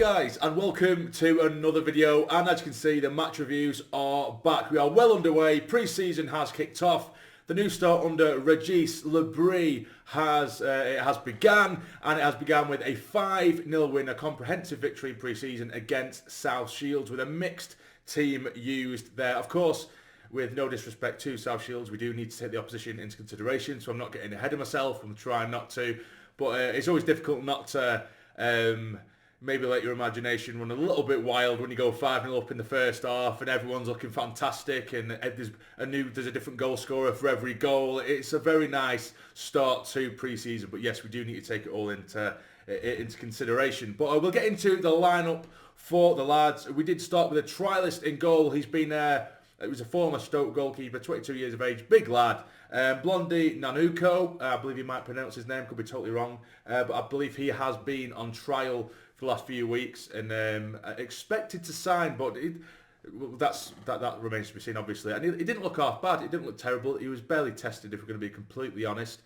guys, and welcome to another video. And as you can see, the match reviews are back. We are well underway. Pre-season has kicked off. The new start under Regis Lebris has begun, and it has begun with a 5-0 win, a comprehensive victory in pre-season against South Shields with a mixed team used there. Of course, with no disrespect to South Shields, we do need to take the opposition into consideration, so I'm not getting ahead of myself. I'm trying not to, but it's always difficult not to maybe let your imagination run a little bit wild when you go 5-0 up in the first half and everyone's looking fantastic and there's a different goal scorer for every goal. It's a very nice start to pre-season, but yes, we do need to take it all into consideration. But we'll get into the lineup for the lads. We did start with a trialist in goal. He's been it was a former Stoke goalkeeper, 22 years of age, big lad. Blondie Nanuko, I believe you might pronounce his name, could be totally wrong, but I believe he has been on trial for the last few weeks and expected to sign, but that remains to be seen, obviously. And it didn't look half bad, it didn't look terrible. He was barely tested, if we're going to be completely honest.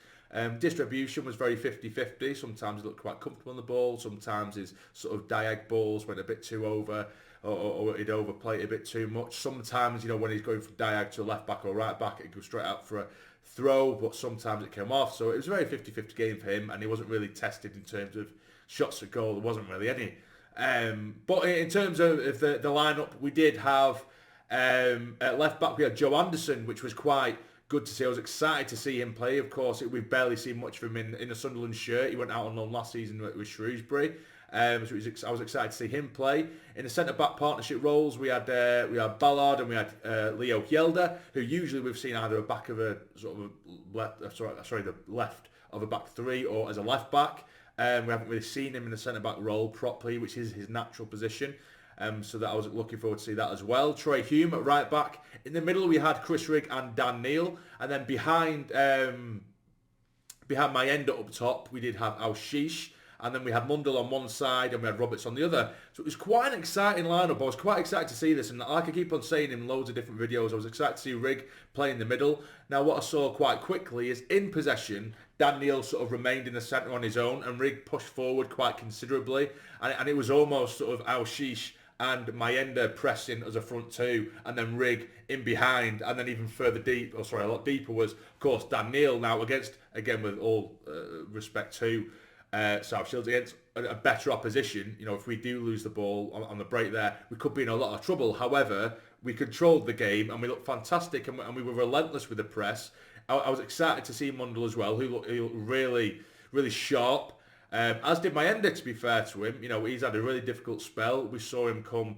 Distribution was very 50-50. Sometimes he looked quite comfortable on the ball, sometimes his sort of diag balls went a bit too over, or he'd overplay it a bit too much. Sometimes, you know, when he's going from diag to left back or right back, it goes straight out for a throw, but sometimes it came off. So it was a very 50-50 game for him, and he wasn't really tested in terms of shots at goal. There wasn't really any. But in terms of the lineup, we did have at left back we had Joe Anderson, which was quite good to see. I was excited to see him play. Of course, we've barely seen much of him in a Sunderland shirt. He went out on loan last season with Shrewsbury. So I was excited to see him play. In the centre-back partnership roles, we had Ballard and we had Leo Hjelde, who usually we've seen either a back of a sort of the left of a back three or as a left back. We haven't really seen him in the centre-back role properly, which is his natural position. So that I was looking forward to see that as well. Troy Hume at right back. In the middle, we had Chris Rigg and Dan Neil, and then behind Mayenda up top, we did have Al-Shish. And then we had Mundell on one side and we had Roberts on the other. So it was quite an exciting lineup. I was quite excited to see this. And like I keep on saying in loads of different videos, I was excited to see Rigg play in the middle. Now what I saw quite quickly is in possession, Dan Neil sort of remained in the centre on his own and Rigg pushed forward quite considerably. And it was almost sort of Al-Shish and Mayenda pressing as a front two, and then Rigg in behind, and then even further a lot deeper was, of course, Dan Neil. Now again with all respect to South Shields, against a better opposition, you know, if we do lose the ball on the break there, we could be in a lot of trouble. However, we controlled the game and we looked fantastic and we were relentless with the press. I was excited to see Mundell as well, who looked really, really sharp. As did Mayenda, to be fair to him. You know, he's had a really difficult spell. We saw him come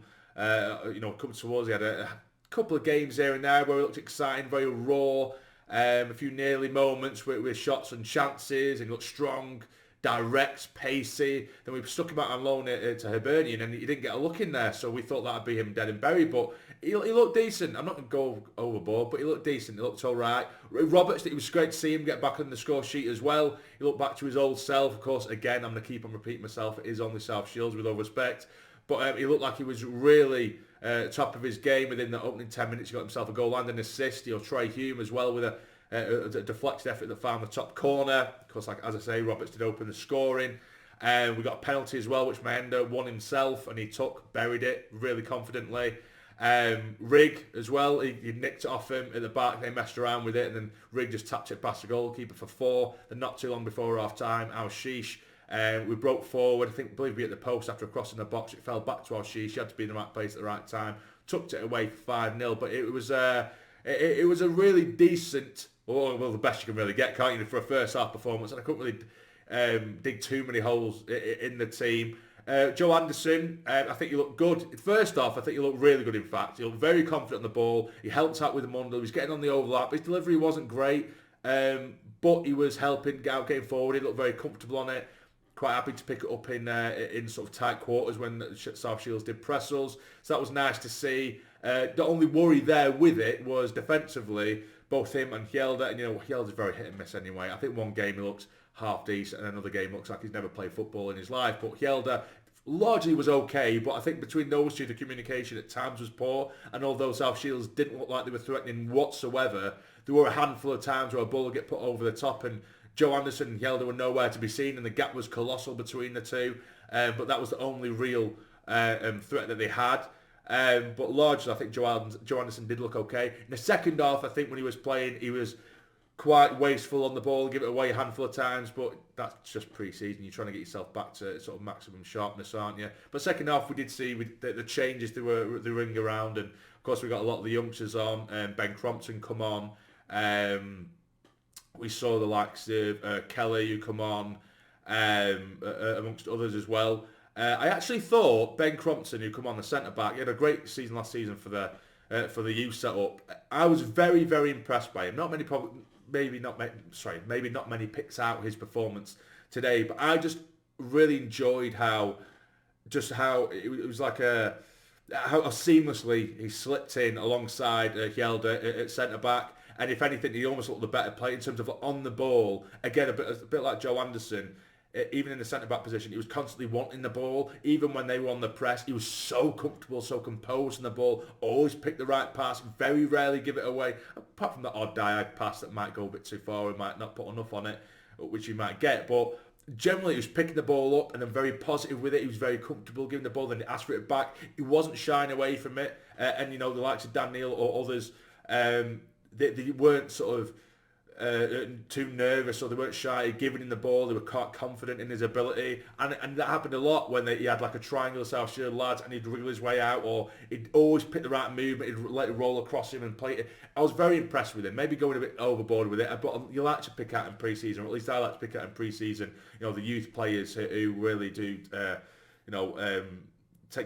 towards. He had a couple of games here and there where he looked exciting, very raw. A few nearly moments with shots and chances, and he looked strong, direct, pacey. Then we stuck him out on loan to Hibernian and he didn't get a look in there, so we thought that'd be him dead and buried, but he looked decent. I'm not going to go overboard, but he looked decent. He looked all right. Roberts, it was great to see him get back on the score sheet as well. He looked back to his old self. Of course, again, I'm going to keep on repeating myself, it is only South Shields with all respect, but he looked like he was really top of his game. Within the opening 10 minutes, he got himself a goal and an assist. You know, Troy Hume as well with a deflected effort that found the top corner. Of course, like as I say, Roberts did open the scoring. We got a penalty as well, which Mayenda won himself, and he buried it really confidently. Rigg as well, he nicked it off him at the back. They messed around with it, and then Rigg just tapped it past the goalkeeper for 4. Then not too long before half-time, Al-Shish. We broke forward. I believe we hit the post after crossing the box. It fell back to Al-Shish. He had to be in the right place at the right time. Tucked it away for 5-0, but it was a really decent, the best you can really get, can't you, for a first half performance. And I couldn't really dig too many holes in the team. Joe Anderson, I think he looked good. First off, I think he looked really good, in fact. He looked very confident on the ball. He helped out with the Mundell. He was getting on the overlap. His delivery wasn't great, but he was helping out, getting forward. He looked very comfortable on it. Quite happy to pick it up in sort of tight quarters when South Shields did press us. So that was nice to see. The only worry there with it was defensively, both him and Hjelde, and you know, Hjelde's very hit and miss anyway. I think one game he looks half decent and another game looks like he's never played football in his life, but Hjelde largely was okay, but I think between those two the communication at times was poor, and although South Shields didn't look like they were threatening whatsoever, there were a handful of times where a ball would get put over the top and Joe Anderson and Hjelde were nowhere to be seen, and the gap was colossal between the two, but that was the only real threat that they had. But largely, I think Joe Anderson did look okay. In the second half, I think when he was playing, he was quite wasteful on the ball, give it away a handful of times, but that's just pre-season. You're trying to get yourself back to sort of maximum sharpness, aren't you? But second half, we did see the changes they were ring around, and of course we got a lot of the youngsters on. Ben Crompton come on. We saw the likes of Kelly who come on, amongst others as well. I actually thought Ben Crompton, who come on the centre back, he had a great season last season for the youth setup. I was very, very impressed by him. Maybe not many picks out his performance today, but I just really enjoyed how it was like how seamlessly he slipped in alongside Hjelde at centre back, and if anything, he almost looked the better player in terms of on the ball. Again, a bit like Joe Anderson. Even in the centre-back position, he was constantly wanting the ball. Even when they were on the press, he was so comfortable, so composed on the ball. Always pick the right pass, very rarely give it away. Apart from the odd diag pass that might go a bit too far and might not put enough on it, which you might get. But generally, he was picking the ball up and then very positive with it. He was very comfortable giving the ball, then he asked for it back. He wasn't shying away from it. And, the likes of Dhannoo or others, they weren't sort of too nervous, or they weren't shy giving him the ball. They were quite confident in his ability, and that happened a lot when he had like a triangle South Shield lads and he'd wriggle his way out, or he'd always pick the right movement, he'd let it roll across him and play it. I was very impressed with him, maybe going a bit overboard with it, but you like to pick out in pre-season, or at least I like to pick out in pre-season, the youth players who really do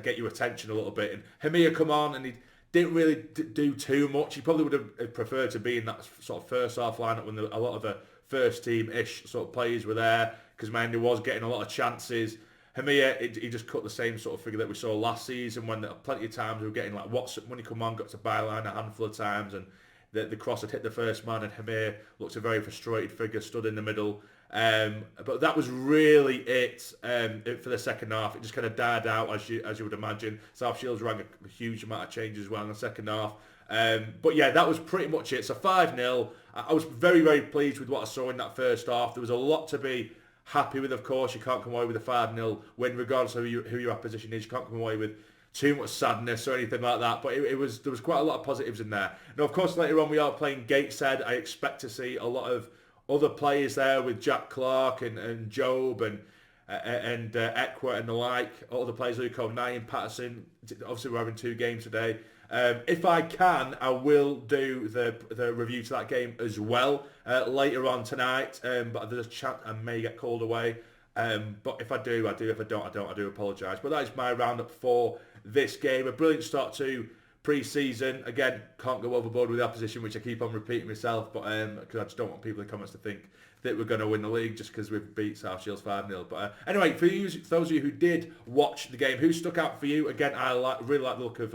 get your attention a little bit. And Hamir come on and he didn't really do too much. He probably would have preferred to be in that sort of first half lineup when a lot of the first team-ish sort of players were there, because Mandy was getting a lot of chances. Hamir, he just cut the same sort of figure that we saw last season, when plenty of times we were getting like Watson, when he come on, got to byline a handful of times, and the cross had hit the first man, and Hamir looked a very frustrated figure, stood in the middle. But that was really it for the second half. It just kind of died out, as you would imagine. South Shields ran a huge amount of changes as well in the second half. But yeah, that was pretty much it. So 5-0. I was very, very pleased with what I saw in that first half. There was a lot to be happy with, of course. You can't come away with a 5-0 win, regardless of who your opposition is. You can't come away with too much sadness or anything like that. But there was quite a lot of positives in there. Now, of course, later on we are playing Gateshead. I expect to see a lot of other players there with Jack Clark and Job and Ekwa and the like. Other players, Luke O'Neill and Patterson. Obviously, we're having 2 games today. If I can, I will do the review to that game as well later on tonight. But there's a chance I may get called away. But if I do, I do. If I don't, I don't. I do apologise. But that is my roundup for this game. A brilliant start to pre-season. Again, can't go overboard with the opposition, which I keep on repeating myself, but because I just don't want people in the comments to think that we're going to win the league just because we've beat South Shields 5-0. But anyway, for those of you who did watch the game, who stuck out for you? Again, I really like the look of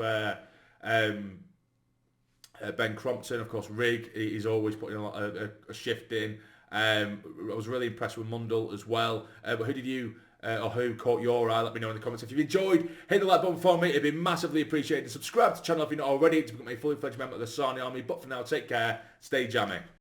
Ben Crompton. Of course, Rig, he's always putting a shift in. I was really impressed with Mundell as well. But who did you or who caught your eye? Let me know in the comments. If you've enjoyed, hit the like button for me. It'd be massively appreciated. Subscribe to the channel if you're not already to become a fully fledged member of the Sarny Army. But for now, take care. Stay jammy.